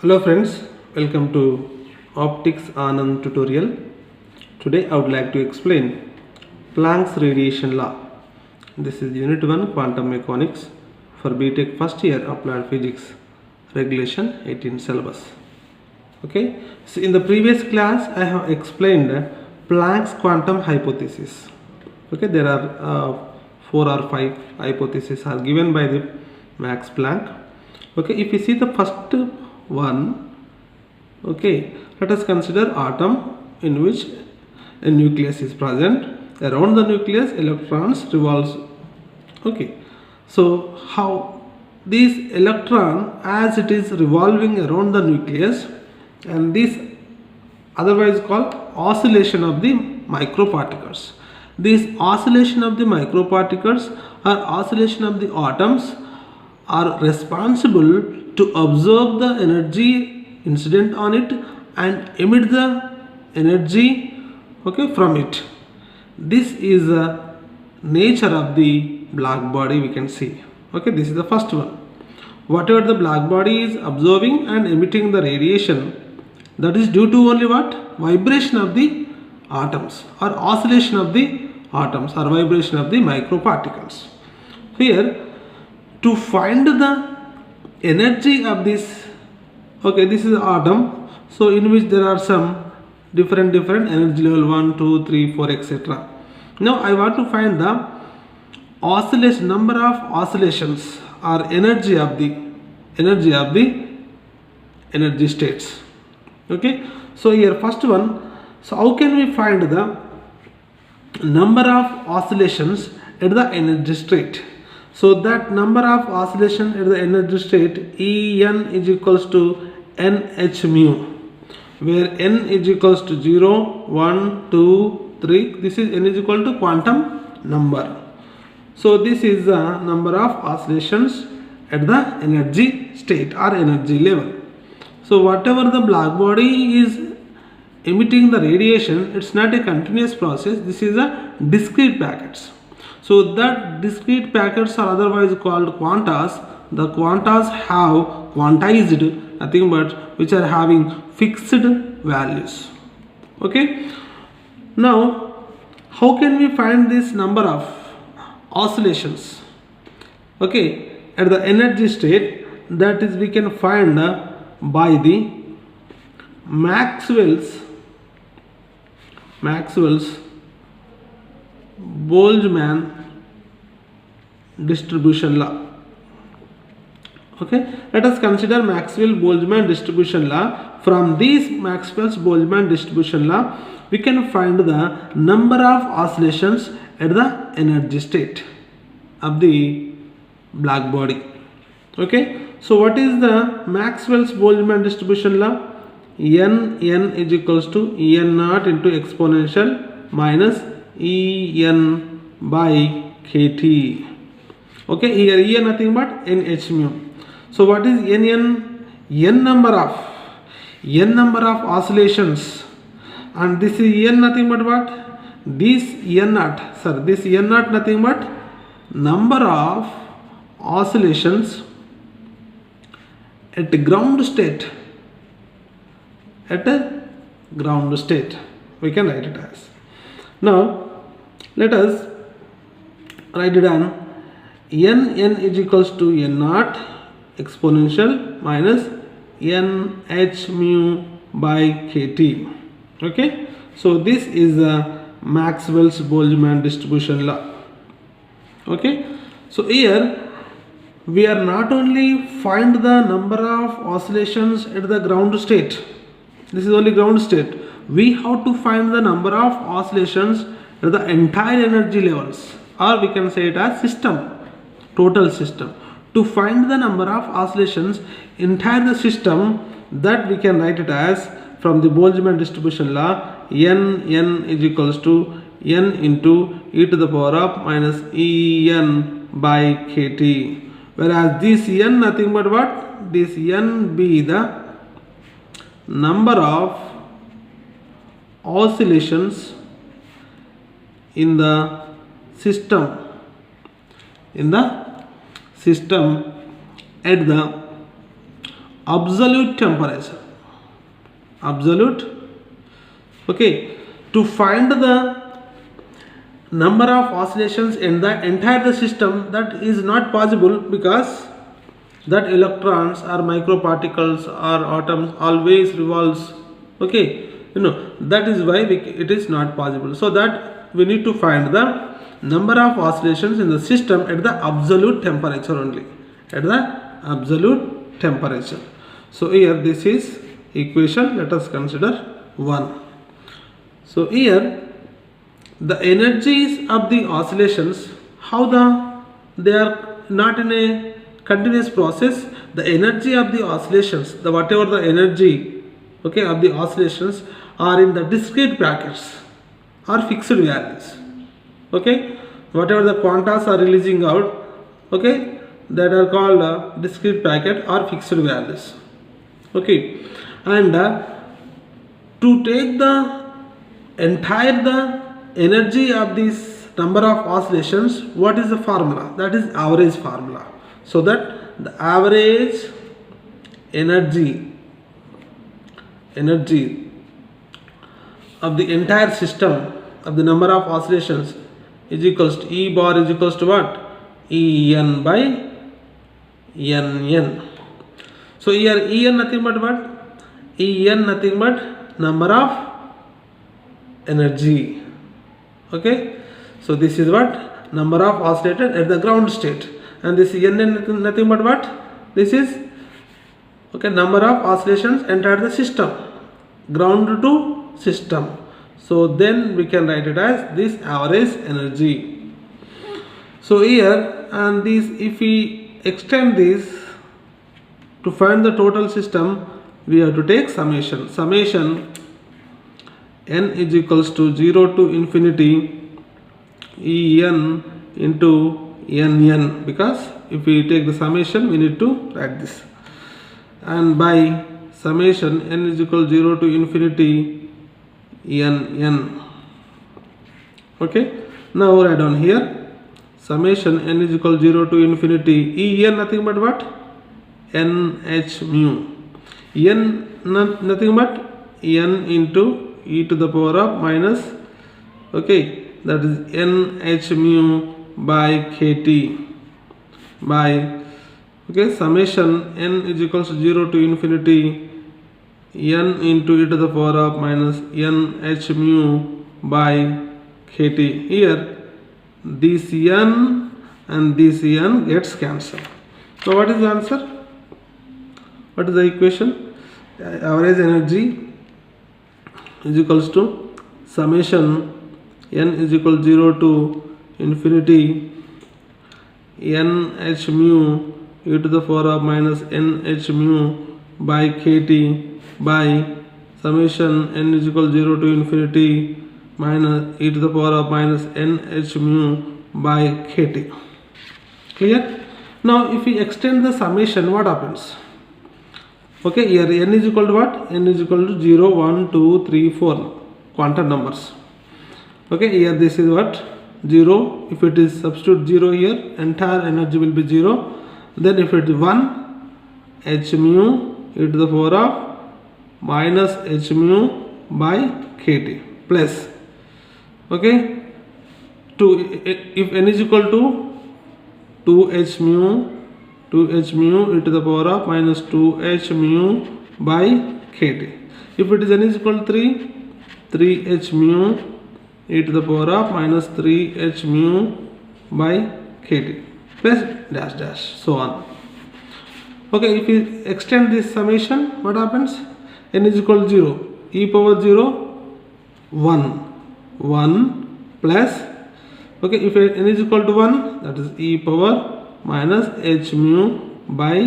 Hello friends, welcome to Optics Anand tutorial. Today I would like to explain Planck's radiation law. This is Unit 1 Quantum Mechanics for BTech first year Applied Physics Regulation 18 syllabus. Okay, so in the previous class I have explained Planck's quantum hypothesis. Okay, there are 4 or 5 hypotheses are given by the Max Planck. Okay, if you see the first one, okay, let us consider atom in which a nucleus is present. Around the nucleus electrons revolves. Okay, so how this electron, as it is revolving around the nucleus, and this otherwise called oscillation of the microparticles. This oscillation of the microparticles or oscillation of the atoms are responsible to absorb the energy incident on it and emit the energy, okay, from it. This is the nature of the black body, we can see. Okay, this is the first one. Whatever the black body is absorbing and emitting the radiation, that is due to only what? Vibration of the atoms or oscillation of the atoms or vibration of the microparticles. Here, to find the energy of this, okay, this is atom, so in which there are some different energy level 1, 2, 3, 4, etc. Now I want to find the oscillation, number of oscillations or energy of the energy states. Okay, so here first one, so how can we find the number of oscillations at the energy state? So that number of oscillation at the energy state En is equals to NH mu, where N is equals to 0, 1, 2, 3. This is N is equal to quantum number. So this is the number of oscillations at the energy state or energy level. So whatever the black body is emitting the radiation, it's not a continuous process. This is a discrete packets. So that discrete packets are otherwise called quantas. The quantas have quantized, nothing but which are having fixed values. Okay. Now, how can we find this number of oscillations? Okay, at the energy state, that is we can find by the Maxwell's Boltzmann Distribution Law. Okay, let us consider Maxwell-Boltzmann Distribution Law. From this Maxwell's Boltzmann Distribution Law, we can find the number of oscillations at the energy state of the black body. Okay, so what is the Maxwell's Boltzmann Distribution Law? N is equals to En naught into exponential minus En by kT. Okay, here En nothing but NH mu. So what is N? N number of oscillations, and this is N nothing but what? This N naught, sir, this N naught nothing but number of oscillations at ground state. At a ground state, we can write it as. Now let us write it down. N is equals to N naught exponential minus NH mu by kT. Okay, so this is Maxwell's Boltzmann Distribution Law. Okay, so here we are not only find the number of oscillations at the ground state. This is only ground state. We have to find the number of oscillations at the entire energy levels, or we can say it as system, total system. To find the number of oscillations entire the system, that we can write it as from the Boltzmann distribution law, N is equals to N into e to the power of minus En by kT. Whereas this N nothing but what? This N be the number of oscillations in the system at the absolute temperature. Absolute. Okay, to find the number of oscillations in the entire system, that is not possible, because that electrons or microparticles or atoms always revolves. Okay, that is why it is not possible. So that we need to find the number of oscillations in the system at the absolute temperature only, at the absolute temperature. So here this is equation. Let us consider 1. So here the energies of the oscillations, they are not in a continuous process. The energy of the oscillations, whatever the energy, okay, of the oscillations are in the discrete brackets or fixed values. Okay, whatever the quantas are releasing out, okay, that are called discrete bracket or fixed values. Okay, and to take the entire energy of this number of oscillations, what is the formula? That is average formula. So that the average energy of the entire system of the number of oscillations is equals to E bar is equals to what? En by Nn. So here En nothing but what? En nothing but number of energy. Okay, so this is what? Number of oscillated at the ground state, and this Nn nothing but what? This is, okay, number of oscillations enter the system, ground to system. So then we can write it as this average energy. So here, and this, if we extend this to find the total system, we have to take summation. Summation n is equals to 0 to infinity En into Nn, because if we take the summation, we need to write this, and by summation n is equal to 0 to infinity Nn. Okay, now write down here summation n is equal to 0 to infinity En nothing but what? Nh mu. N nothing but n into e to the power of minus, okay, that is nh mu by kt by, okay, summation n is equals to 0 to infinity n into e to the power of minus nh mu by kt. Here this n and this n gets cancelled. So what is the answer? What is the equation? Average energy is equals to summation n is equal to 0 to infinity nh mu e to the power of minus nh mu by kt by summation n is equal to 0 to infinity minus e to the power of minus nh mu by kt. Clear? Now if we extend the summation, what happens? Okay, here n is equal to what? N is equal to 0, 1, 2, 3, 4 quantum numbers. Okay, here this is what? 0. If it is substitute 0 here, entire energy will be 0. Then if it is 1, h mu e to the power of minus h mu by kt plus, okay, 2, if n is equal to 2h mu e to the power of minus 2h mu by kt. If it is n is equal to 3, 3h mu e to the power of minus 3h mu by kt plus dash dash, so on. Okay, if we extend this summation, what happens? N is equal to 0, e power 0, 1 plus, okay, if n is equal to 1, that is e power minus h mu by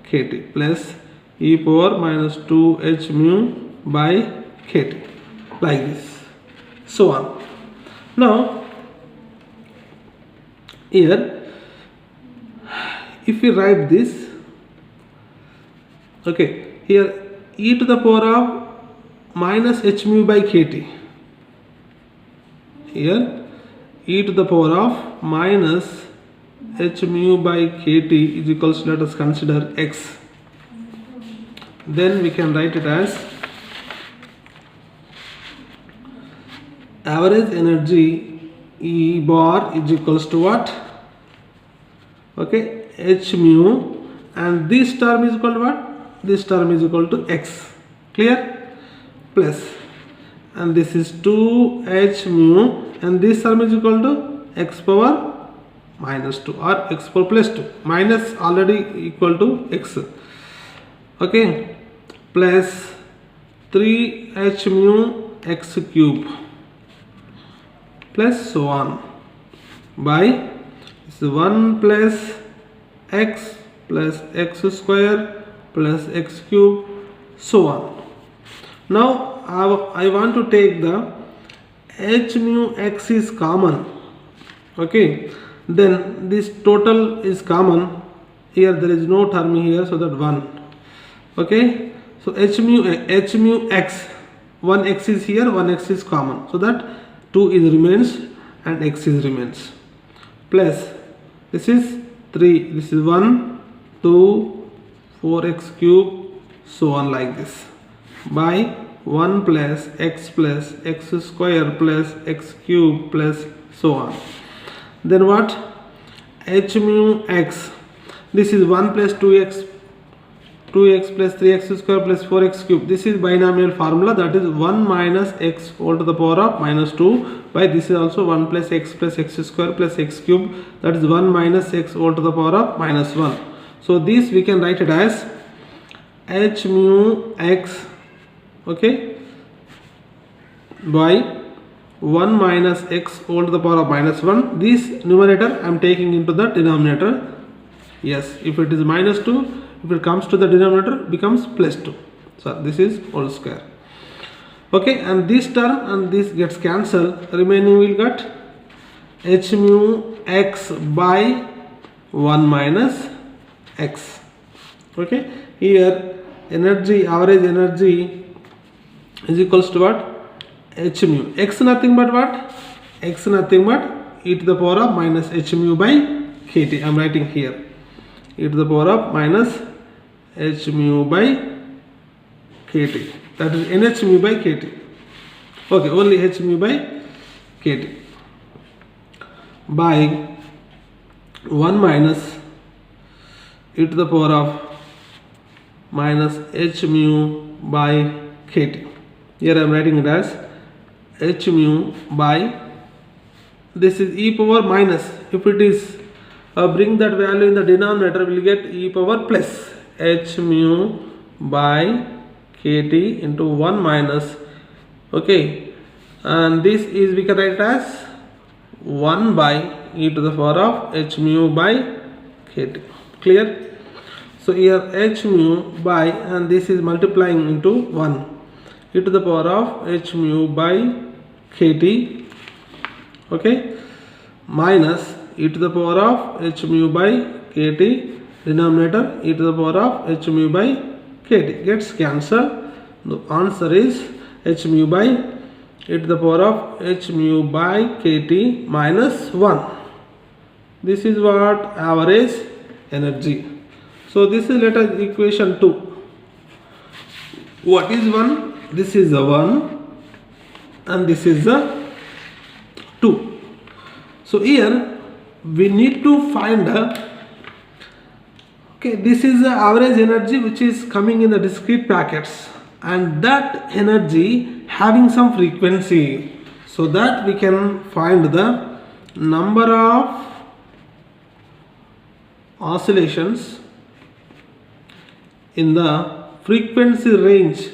kt plus e power minus 2h mu by kt, like this, so on. Now here if we write this, okay, here e to the power of minus h mu by kt, here e to the power of minus h mu by kt is equals to, let us consider x. then we can write it as average energy E bar is equals to what? Okay, h mu, and this term is equal to what? This term is equal to x. Clear? Plus, and this is 2h mu, and this term is equal to x power minus 2 or x power plus 2. Minus already equal to x. Okay, plus 3h mu x cube plus so on by 1 plus x square plus x cube so on. Now I want to take the h mu x is common. Okay, then this total is common. Here there is no term here, so that 1. Okay, so h mu x, 1 x is here, 1 x is common, so that 2 is remains and x is remains, plus this is 3, this is 1, 2, 4x cube so on like this, by 1 plus x square plus x cube plus so on. Then what? H mu x, this is 1 plus 2x plus 3x square plus 4x cube. This is binomial formula, that is 1 minus x all to the power of minus 2 by this is also 1 plus x square plus x cube, that is 1 minus x all to the power of minus 1. So this we can write it as h mu x, okay, by 1 minus x all to the power of minus 1. This numerator I am taking into the denominator. Yes, if it is minus 2, if it comes to the denominator, becomes plus 2. So this is whole square. Okay, and this term and this gets cancelled. Remaining will get h mu x by 1 minus x. Okay, here energy, average energy is equals to what? H mu. X nothing but what? X nothing but e to the power of minus h mu by kt. I am writing here. E to the power of minus h mu by kt, that is nh mu by kt. Okay, only h mu by kt by 1 minus e to the power of minus h mu by kt. Here I am writing it as h mu by, this is e power minus, if it is bring that value in the denominator, we will get e power plus h mu by kt into 1 minus, okay, and this is we can write it as 1 by e to the power of h mu by kt. Clear? So here h mu by, and this is multiplying into 1, e to the power of h mu by kt, okay, minus e to the power of h mu by kt, denominator e to the power of h mu by kt gets cancelled. The answer is h mu by e to the power of h mu by kt minus 1. This is what? Average energy. So this is let us equation 2. What is 1? This is the 1 and this is the 2. So here we need to find okay, this is the average energy which is coming in the discrete packets, and that energy having some frequency, so that we can find the number of oscillations in the frequency range,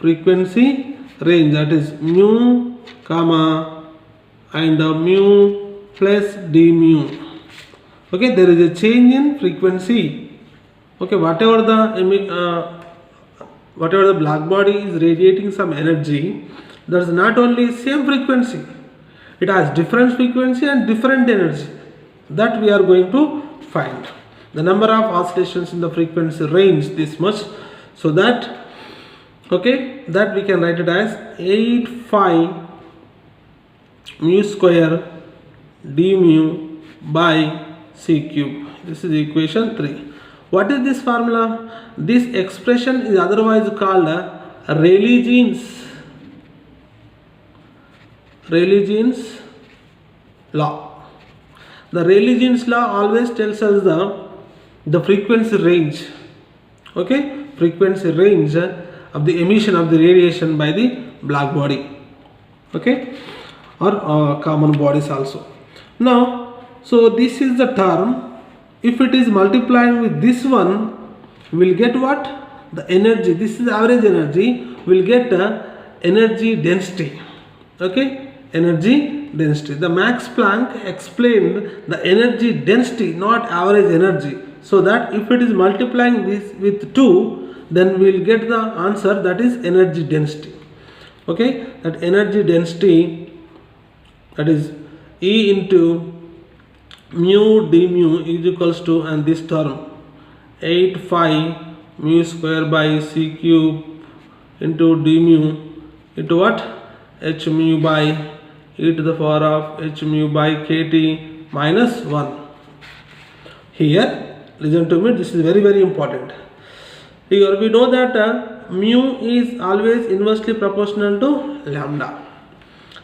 that is mu comma and mu plus d mu. Okay, there is a change in frequency. Okay, whatever the black body is radiating some energy, there is not only same frequency, it has different frequency and different energy. That we are going to find the number of oscillations in the frequency range this much, so that okay, that we can write it as 8 phi mu square d mu by c cube. This is equation 3. What is this formula? This expression is otherwise called Rayleigh Jeans law. The Rayleigh Jeans law always tells us the frequency range, okay, frequency range of the emission of the radiation by the black body, okay, or common bodies also. Now, so this is the term. If it is multiplying with this one, we'll get what? The energy. This is average energy. We'll get energy density, okay, energy density. The Max Planck explained the energy density, not average energy, so that if it is multiplying this with 2, then we'll get the answer, that is energy density, okay. That energy density, that is E into mu d mu is equals to, and this term 8 phi mu square by c cube into d mu into what? H mu by e to the power of h mu by kt minus 1. Here, listen to me, this is very, very important. Here we know that mu is always inversely proportional to lambda.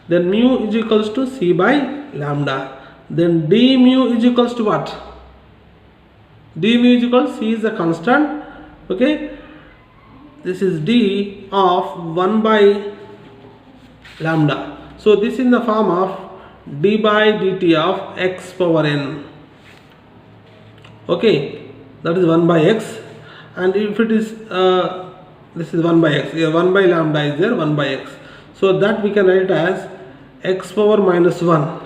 Then mu is equals to c by lambda. Then d mu is equals to what? D mu is equals, c is a constant, okay. This is d of 1 by lambda. So this is in the form of d by dt of x power n, okay, that is 1 by x. And if it is this is 1 by x, here 1 by lambda is there, 1 by x, so that we can write as x power minus 1.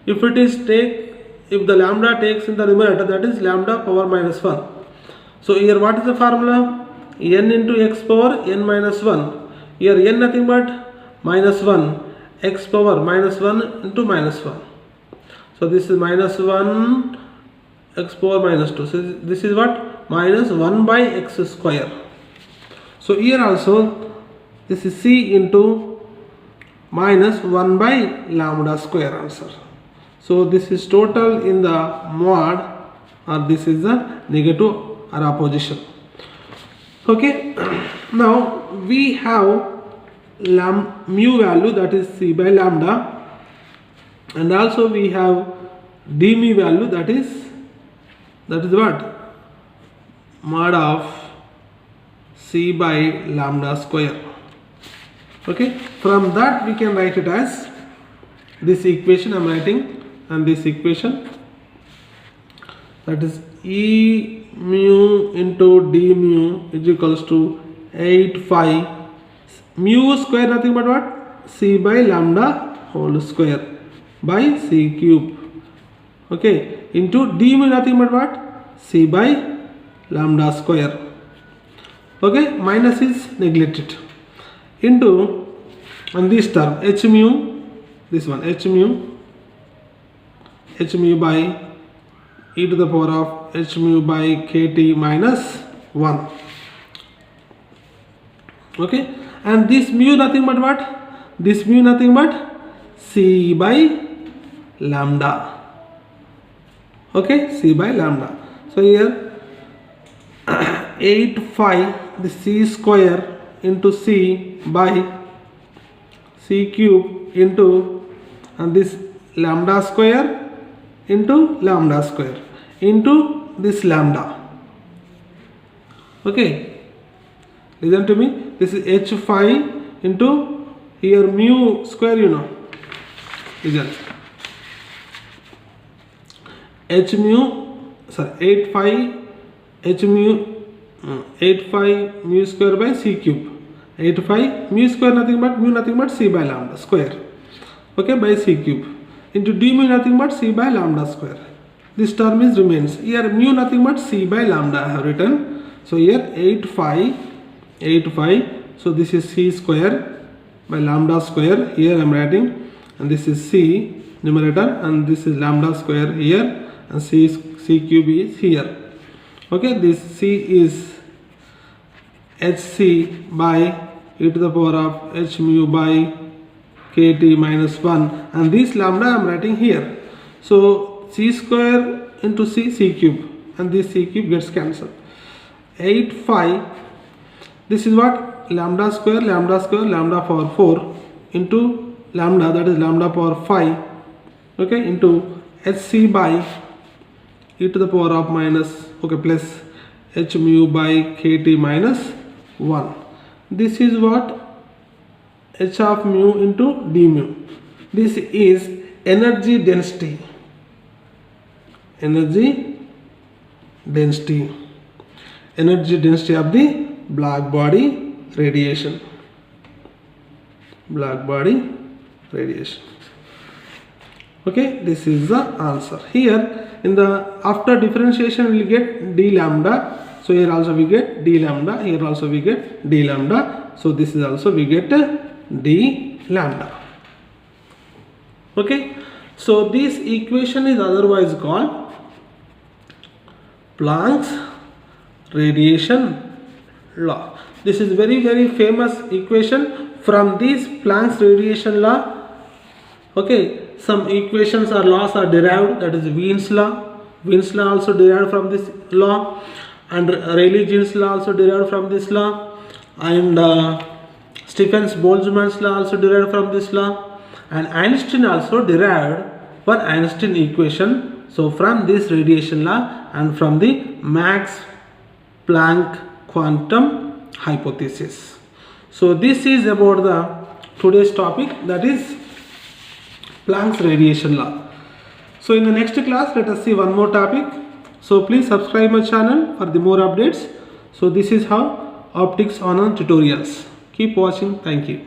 If it is if the lambda takes in the numerator, that is lambda power minus 1. So here what is the formula? N into x power n minus 1. Here n nothing but minus 1, x power minus 1 into minus 1. So this is minus 1 x power minus 2. So this is what? Minus 1 by x square. So here also this is c into minus 1 by lambda square answer. So this is total in the mod, or this is the negative or opposition, okay. Now we have mu value, that is c by lambda, and also we have d mu value, that is what? Mod of c by lambda square, okay. From that we can write it as this equation I am writing, and this equation, that is E mu into d mu is equals to 8 phi mu square nothing but what? C by lambda whole square by c cube, okay, into d mu nothing but what? C by lambda square, okay. Minus is neglected, into, and this term h mu, this one h mu by e to the power of h mu by kt minus 1, okay. And this mu nothing but what? This mu nothing but c by lambda, okay, c by lambda. So here 8 phi the c square into c by c cube into, and this lambda square into lambda square into this lambda, okay. Listen to me, this is h phi into here mu square, you know, listen, h mu, sorry, 8 phi h mu 8 phi mu square by c cube, 8 phi mu square nothing but c by lambda square, okay, by c cube into d mu nothing but c by lambda square. This term is remains. Here mu nothing but c by lambda I have written. So here 8 phi, so this is c square by lambda square, here I am writing, and this is c numerator, and this is lambda square here, and c cube is here, okay. This c is hc by e to the power of h mu by kt minus 1, and this lambda I am writing here. So c square into c cube, and this c cube gets cancelled. 8 5, this is what, lambda square lambda power 4 into lambda, that is lambda power 5, okay, into hc by e to the power of minus, okay, plus h mu by kt minus 1. This is what, h of mu into d mu. This is energy density of the black body radiation. Okay, this is the answer. Here in the after differentiation we will get d lambda. So here also we get d lambda, here also we get d lambda. So this is also we get d lambda. Okay, so this equation is otherwise called Planck's radiation law. This is very famous equation. From this Planck's radiation law, okay, some equations or laws are derived, that is Wien's law also derived from this law, and Rayleigh-Jean's law also derived from this law, and Stephen's Boltzmann's law also derived from this law, and Einstein also derived one Einstein equation. So from this radiation law and from the Max Planck quantum hypothesis. So this is about the today's topic, that is Planck's radiation law. So in the next class let us see one more topic. So please subscribe my channel for the more updates. So this is how optics on tutorials. Keep watching. Thank you.